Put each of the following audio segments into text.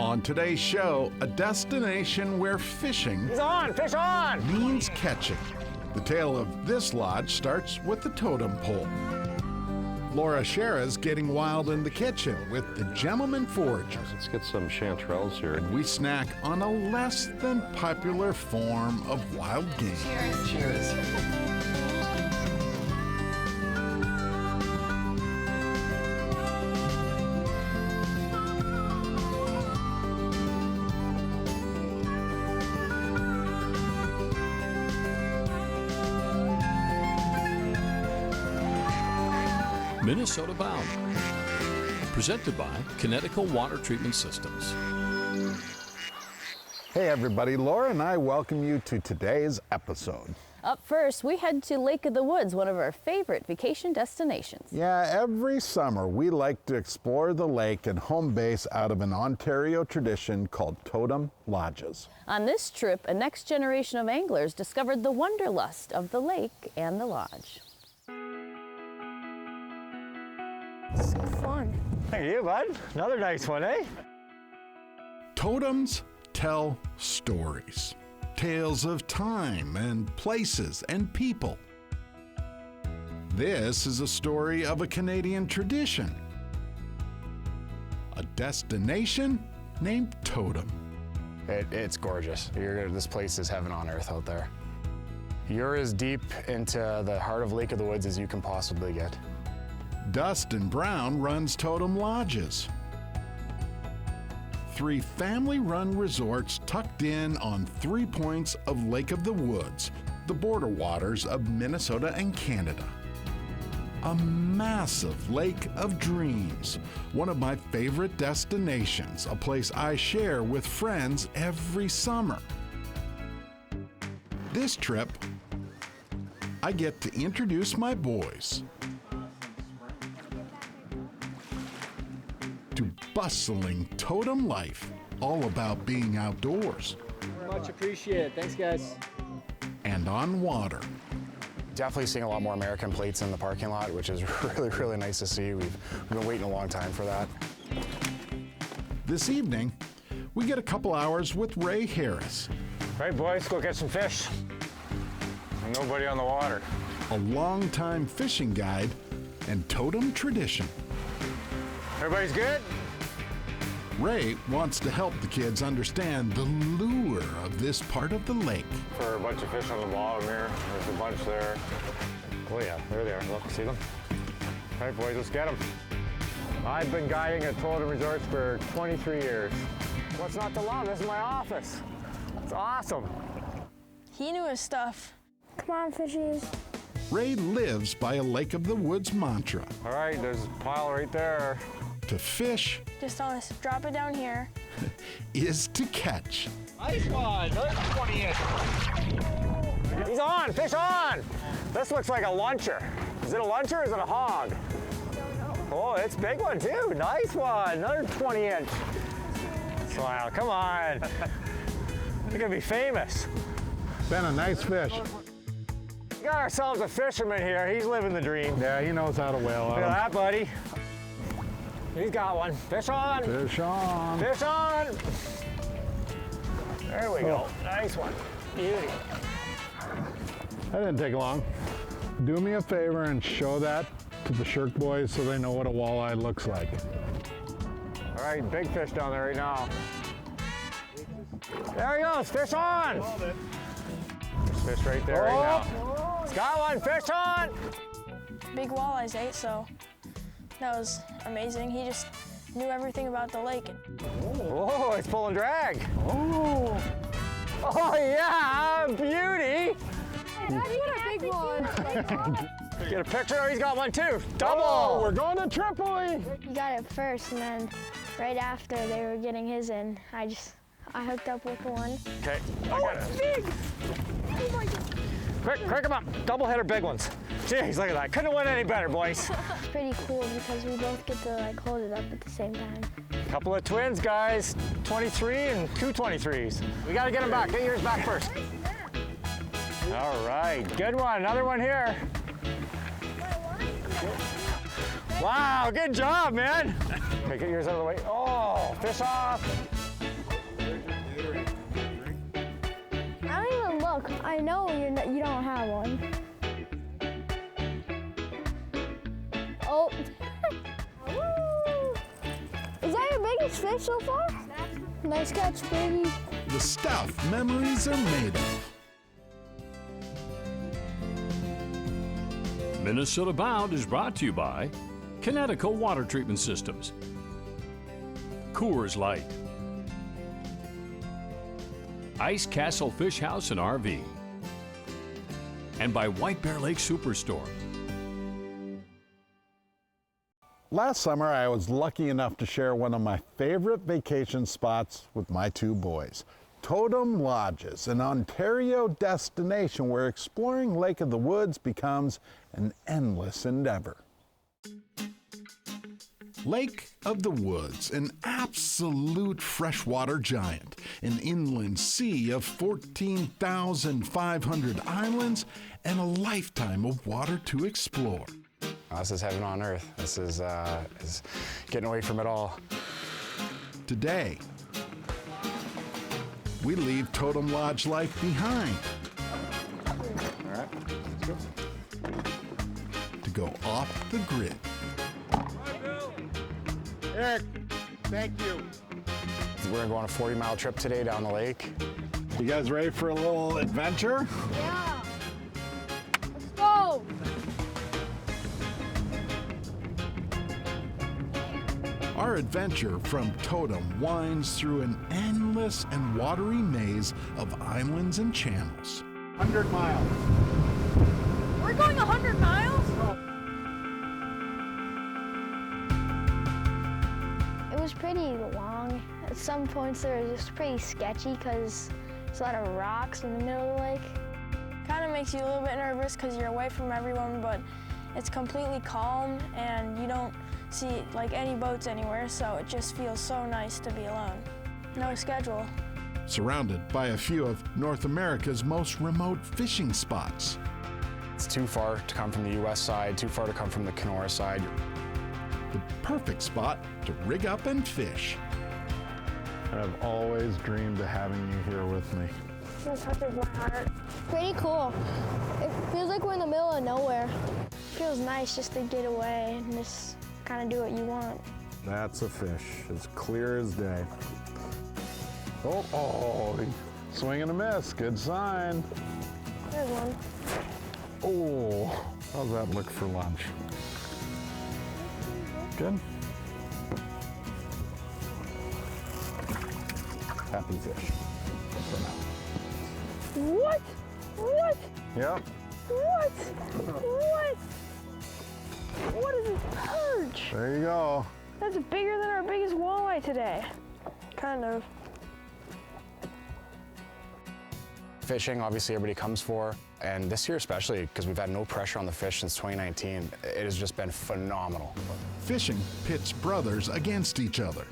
On today's show, a destination where fishing He's on! Fish on! means catching. The tale of this lodge starts with the totem pole. Laura Schara's getting wild in the kitchen with the gentleman foragers. Let's get some chanterelles here. And we snack on a less than popular form of wild game. Cheers. Minnesota Bound, presented by Connecticut Water Treatment Systems. Hey everybody, Laura and I welcome you to today's episode. Up first, we head to Lake of the Woods, one of our favorite vacation destinations. Yeah, every summer we like to explore the lake and home base out of an Ontario tradition called Totem Lodges. On this trip, a next generation of anglers discovered the wanderlust of the lake and the lodge. So fun. Thank you, bud. Another nice one, eh? Totems tell stories, tales of time and places and people. This is a story of a Canadian tradition, a destination named Totem. It's gorgeous. This place is heaven on earth out there. You're as deep into the heart of Lake of the Woods as you can possibly get. Dustin Brown runs Totem Lodges, 3 family-run resorts tucked in on 3 points of Lake of the Woods, the border waters of Minnesota and Canada. A massive lake of dreams, one of my favorite destinations, a place I share with friends every summer. This trip, I get to introduce my boys to bustling Totem life, all about being outdoors. Much appreciated. Thanks, guys. And on water. Definitely seeing a lot more American plates in the parking lot, which is really, really nice to see. We've been waiting a long time for that. This evening, we get a couple hours with Ray Harris, Right, boys, go get some fish. Nobody on the water. a longtime fishing guide and Totem tradition. Everybody's good? Ray wants to help the kids understand the lure of this part of the lake. For a bunch of fish on the bottom here. There's a bunch there. Oh yeah, there they are. Look, see them? All right, boys, let's get them. I've been guiding at Totem Resorts for 23 years. What's not to love? This is my office. It's awesome. He knew his stuff. Come on, fishies. Ray lives by a Lake of the Woods mantra. All right, there's a pile right there. To fish Just on this, drop it down here. is to catch. Nice one, another 20 inch. He's on, fish on. This looks like a luncher. Is it a luncher or is it a hog? Oh, it's a big one too. Nice one, another 20 inch. Wow, come on. We're gonna be famous. Been a nice fish. We got ourselves a fisherman here. He's living the dream. Yeah, he knows how to whale Look at that, buddy. He's got one. Fish on. Fish on. Fish on. There we go. Nice one. Beauty. That didn't take long. Do me a favor and show that to the Shirk boys so they know what a walleye looks like. All right, big fish down there right now. There he goes. Fish on. There's fish right there right now. He's got one. Fish on. Big walleyes ate, so that was amazing. He just knew everything about the lake. Oh, it's pulling drag. Oh. Oh yeah, beauty. Daddy, what a big one. Get a picture. Oh, he's got one too. Double. Oh, we're going to Tripoli. He got it first, and then right after they were getting his in, I hooked up with one. Okay. Oh, it's big. Oh my God. Quick, crank him up. Double header, big ones. Jeez, look at that. Couldn't have went any better, boys. It's pretty cool because we both get to hold it up at the same time. Couple of twins, guys. 23 and 2 23s. We got to get them back. Get yours back first. All right, good one. Another one here. Wow, good job, man. Okay, get yours out of the way. Oh, fish off. I know you don't have one. Oh. Is that your biggest fish so far? Nice catch, baby. The stuff memories are made of. Minnesota Bound is brought to you by Connecticut Water Treatment Systems, Coors Light, Ice Castle Fish House and RV, and by White Bear Lake Superstore. Last summer, I was lucky enough to share one of my favorite vacation spots with my two boys. Totem Lodges, an Ontario destination where exploring Lake of the Woods becomes an endless endeavor. Lake of the Woods, an absolute freshwater giant, an inland sea of 14,500 islands, and a lifetime of water to explore. This is heaven on earth. This is getting away from it all. Today, we leave Totem Lodge life behind. All right, let's go. To go off the grid. Eric, thank you. We're gonna go on a 40-mile trip today down the lake. You guys ready for a little adventure? Yeah. Let's go. Our adventure from Totem winds through an endless and watery maze of islands and channels. 100 miles. We're going 100 miles? It was pretty long. At some points there was just pretty sketchy because there's a lot of rocks in the middle of the lake. Kind of makes you a little bit nervous because you're away from everyone, but it's completely calm and you don't see like any boats anywhere, so it just feels so nice to be alone. No schedule. Surrounded by a few of North America's most remote fishing spots. It's too far to come from the US side, too far to come from the Kenora side. The perfect spot to rig up and fish. I've always dreamed of having you here with me. It touches my heart. Pretty cool. It feels like we're in the middle of nowhere. It feels nice just to get away and just kind of do what you want. That's a fish, as clear as day. Oh, swing and a miss, good sign. There's one. Oh, how's that look for lunch? Good. Happy fish for now. What? What? Yep. What? What? What is this perch? There you go. That's bigger than our biggest walleye today. Kind of. Fishing, obviously everybody comes for, and this year especially, because we've had no pressure on the fish since 2019, it has just been phenomenal. Fishing pits brothers against each other.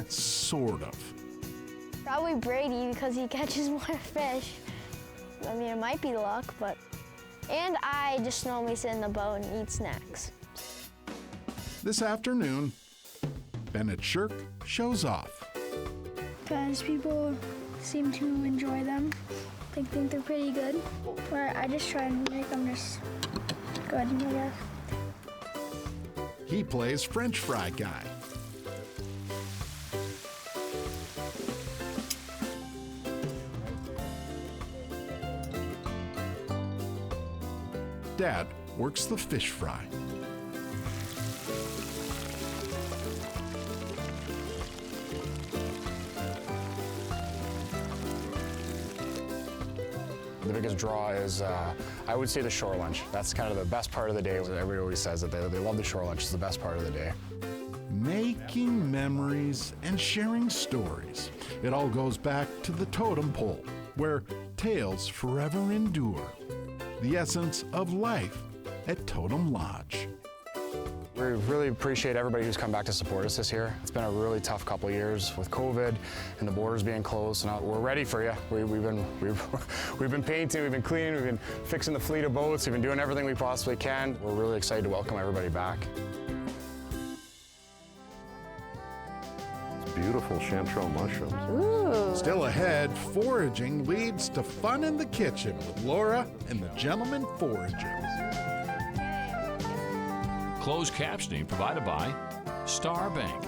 Sort of. Probably Brady because he catches more fish. I mean, it might be luck, but... And I just normally sit in the boat and eat snacks. This afternoon, Bennett Shirk shows off. Because people seem to enjoy them. They think they're pretty good. But I just try and make them just good, I guess. He plays French fry guy. Dad works the fish fry. The biggest draw is, I would say, the shore lunch. That's kind of the best part of the day. Everybody always says that they love the shore lunch. It's the best part of the day. Making memories and sharing stories. It all goes back to the totem pole, where tales forever endure. The essence of life at Totem Lodge. We really appreciate everybody who's come back to support us this year. It's been a really tough couple of years with COVID and the borders being closed. Now we're ready for you. We've been painting, we've been cleaning, we've been fixing the fleet of boats, we've been doing everything we possibly can. We're really excited to welcome everybody back. beautiful chanterelle mushrooms. Ooh. Still ahead, foraging leads to fun in the kitchen with Laura and the gentleman foragers. Closed captioning provided by Star Bank.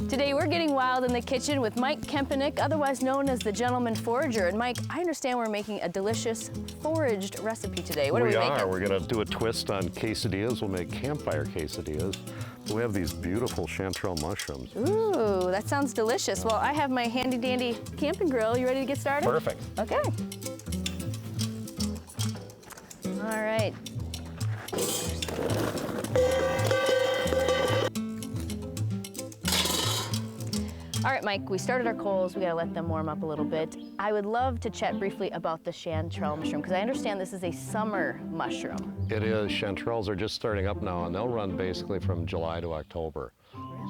Today we're getting wild in the kitchen with Mike Kempenick, otherwise known as the Gentleman Forager. And Mike, I understand we're making a delicious foraged recipe today. What are we making? We're gonna do a twist on quesadillas. We'll make campfire quesadillas. We have these beautiful chanterelle mushrooms. Ooh, that sounds delicious. Well, I have my handy dandy camping grill. You ready to get started? Perfect. Okay. All right. All right, Mike, we started our coals. We gotta let them warm up a little bit. I would love to chat briefly about the chanterelle mushroom, because I understand this is a summer mushroom. It is. Chanterelles are just starting up now, and they'll run basically from July to October.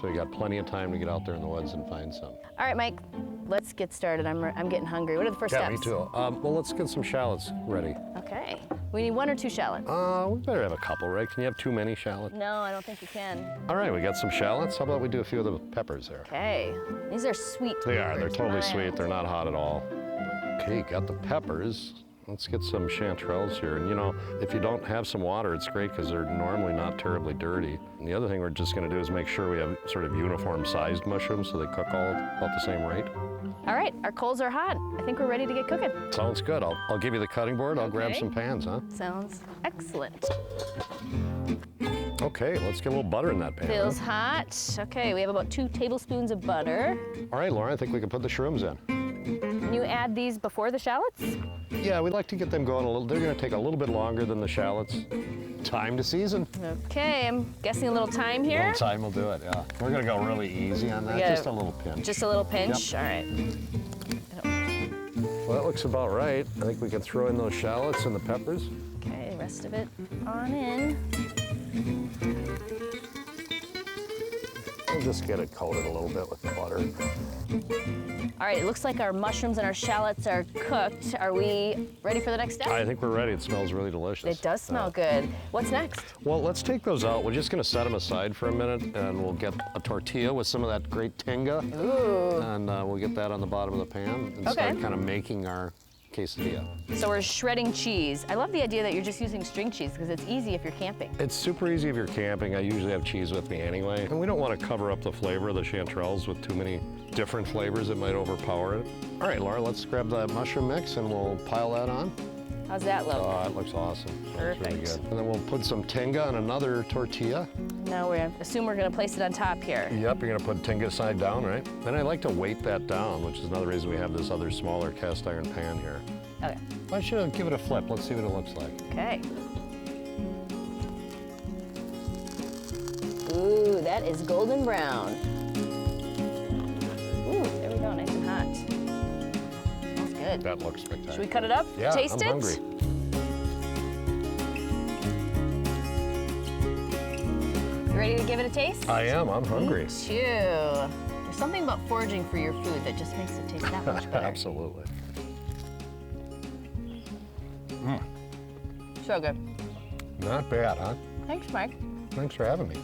So you got plenty of time to get out there in the woods and find some. All right, Mike, let's get started. I'm getting hungry. What are the first steps? Yeah, me too. Well, let's get some shallots ready. Okay. We need 1 or 2 shallots. We better have a couple, right? Can you have too many shallots? No, I don't think you can. All right, we got some shallots. How about we do a few of the peppers there? Okay. These are sweet. They are. They're peppers, totally mild. sweet. They're not hot at all. Okay, got the peppers. Let's get some chanterelles here. And you know, if you don't have some water, it's great because they're normally not terribly dirty. And the other thing we're just going to do is make sure we have sort of uniform sized mushrooms so they cook all about the same rate. All right, our coals are hot. I think we're ready to get cooking. Sounds good. I'll give you the cutting board. I'll grab Okay. some pans, huh? Sounds excellent. Okay, let's get a little butter in that pan. Feels hot. Okay, we have about 2 tablespoons of butter. All right, Laura, I think we can put the shrooms in. Can you add these before the shallots? Yeah, we'd like to get them going a little. They're going to take a little bit longer than the shallots. Time to season. Okay, I'm guessing a little thyme A here. little time will do it, yeah. We're going to go really easy on that, Yeah. just a little pinch. Just a little pinch? Yep. All right. Well, that looks about right. I think we can throw in those shallots and the peppers. Okay, rest of it on in. We'll just get it coated a little bit with the butter. All right, it looks like our mushrooms and our shallots are cooked. Are we ready for the next step? I think we're ready. It smells really delicious. It does smell good. What's next? Well, let's take those out. We're just going to set them aside for a minute, and we'll get a tortilla with some of that great tinga. Ooh. And we'll get that on the bottom of the pan and start kind of making our quesadilla. So we're shredding cheese. I love the idea that you're just using string cheese because it's easy if you're camping. It's super easy if you're camping. I usually have cheese with me anyway. And we don't want to cover up the flavor of the chanterelles with too many different flavors that might overpower it. All right, Laura, let's grab the mushroom mix and we'll pile that on. How's that look? Oh, it looks awesome. That's really Perfect. good. And then we'll put some tinga on another tortilla. Now we assume we're going to place it on top here. Yep, you're going to put tinga side down, right? Then I like to weight that down, which is another reason we have this other smaller cast iron pan here. Okay. Why don't you give it a flip? Let's see what it looks like. Okay. Ooh, that is golden brown. Ooh, there we go, nice and hot. Smells good. That looks spectacular. Should we cut it up? Yeah, Taste I'm it? hungry. You ready to give it a taste? I am. I'm hungry. Me too. There's something about foraging for your food that just makes it taste that much better. Absolutely. So good. Not bad, huh? Thanks, Mike. Thanks for having me.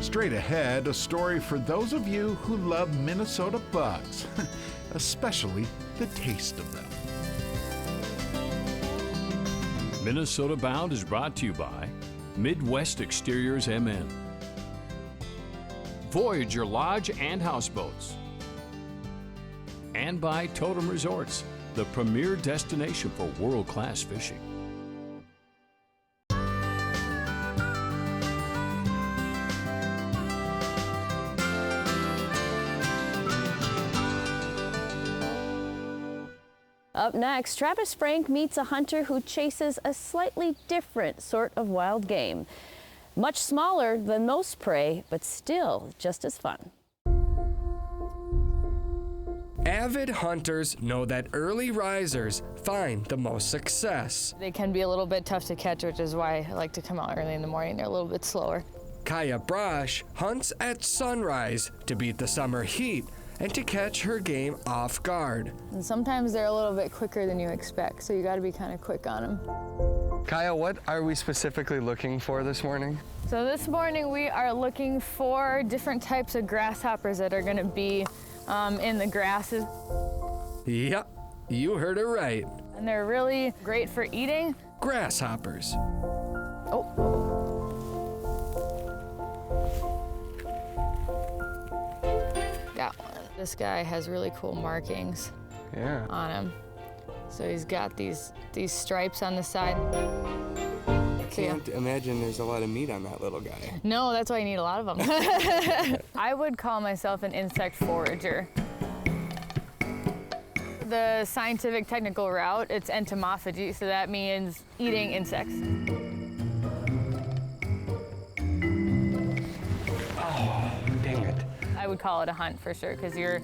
Straight ahead, a story for those of you who love Minnesota bugs, especially the taste of them. Minnesota Bound is brought to you by Midwest Exteriors MN, Voyager Lodge and Houseboats, and by Totem Resorts, the premier destination for world-class fishing. Up next, Travis Frank meets a hunter who chases a slightly different sort of wild game. Much smaller than most prey, but still just as fun. Avid hunters know that early risers find the most success. They can be a little bit tough to catch, which is why I like to come out early in the morning. They're a little bit slower. Kaya Brash hunts at sunrise to beat the summer heat and to catch her game off guard. And sometimes they're a little bit quicker than you expect, so you gotta be kind of quick on them. Kaya, what are we specifically looking for this morning? So this morning we are looking for different types of grasshoppers that are gonna be in the grasses. Yep, you heard it right. And they're really great for eating. Grasshoppers. Oh. Got one. This guy has really cool markings on him. So he's got these stripes on the side. I can't imagine there's a lot of meat on that little guy. No, that's why you need a lot of them. I would call myself an insect forager. The scientific technical route, it's entomophagy, so that means eating insects. Oh, dang it. I would call it a hunt for sure, because you're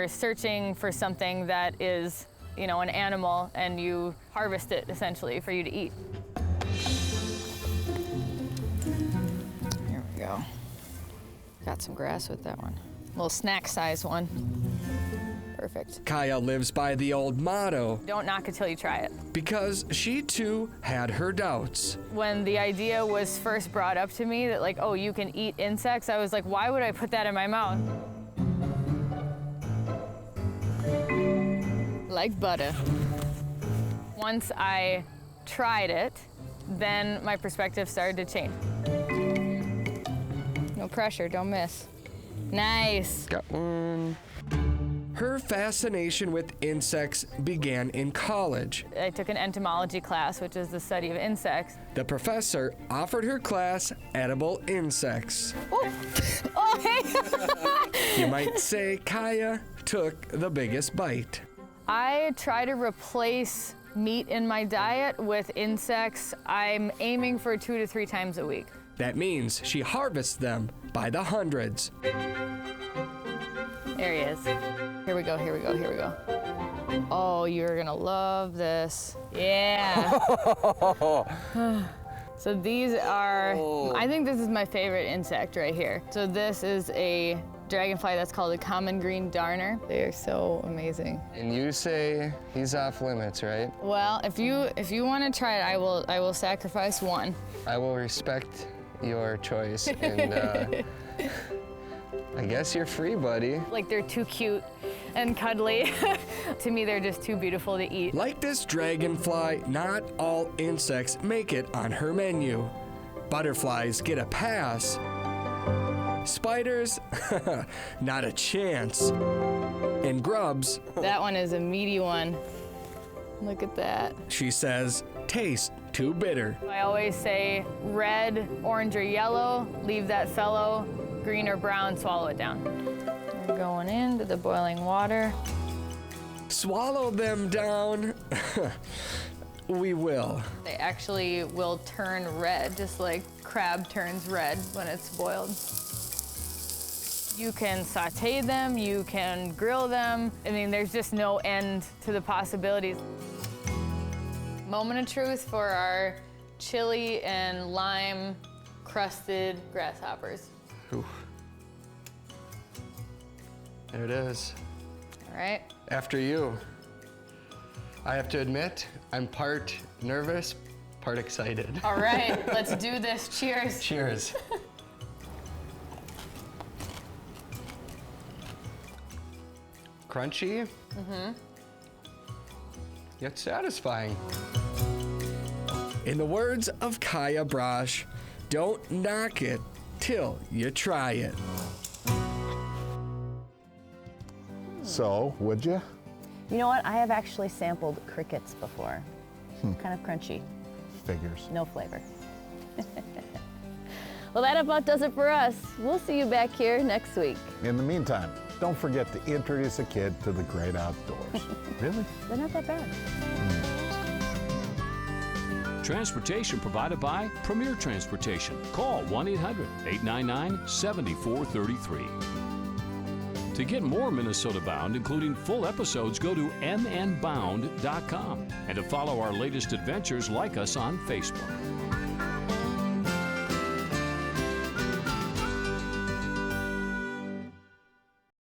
searching for something that is, you know, an animal, and you harvest it essentially for you to eat. Here we go. Got some grass with that one. Little snack size one. Perfect. Kaya lives by the old motto, Don't knock it till you try it. because she too had her doubts. When the idea was first brought up to me that like, oh, you can eat insects, I was like, why would I put that in my mouth? Like butter. Once I tried it, then my perspective started to change. No pressure, don't miss. Nice. Got one. Her fascination with insects began in college. I took an entomology class, which is the study of insects. The professor offered her class edible insects. Oh, hey! You might say Kaya took the biggest bite. I try to replace meat in my diet with insects. I'm aiming for 2 to 3 times a week. That means she harvests them by the hundreds. There he is. Here we go, here we go, here we go. Oh, you're gonna love this. Yeah. So these are, I think this is my favorite insect right here. So this is a dragonfly that's called a common green darner. They are so amazing. And you say he's off limits, right? Well, if you want to try it, I will sacrifice one. I will respect your choice, and I guess you're free, buddy. Like, they're too cute and cuddly. To me, they're just too beautiful to eat. Like this dragonfly, not all insects make it on her menu. Butterflies get a pass. Spiders, not a chance. And grubs. That one is a meaty one. Look at that. She says, taste too bitter. I always say red, orange, or yellow, leave that fellow. Green or brown, swallow it down. We're going into the boiling water. Swallow them down. We will. They actually will turn red, just like crab turns red when it's boiled. You can saute them, you can grill them. I mean, there's just no end to the possibilities. Moment of truth for our chili and lime crusted grasshoppers. Ooh. There it is. All right. After you. I have to admit, I'm part nervous, part excited. All right, let's do this. Cheers. Cheers. Crunchy. Yet satisfying. In the words of Kaya Brash, don't knock it till you try it. So, would you? You know what? I have actually sampled crickets before. Kind of crunchy. Figures. No flavor. Well, that about does it for us. We'll see you back here next week. In the meantime, don't forget to introduce a kid to the great outdoors. Really? They're not that bad. Transportation provided by Premier Transportation. Call 1-800-899-7433. To get more Minnesota Bound, including full episodes, go to mnbound.com. And to follow our latest adventures, like us on Facebook.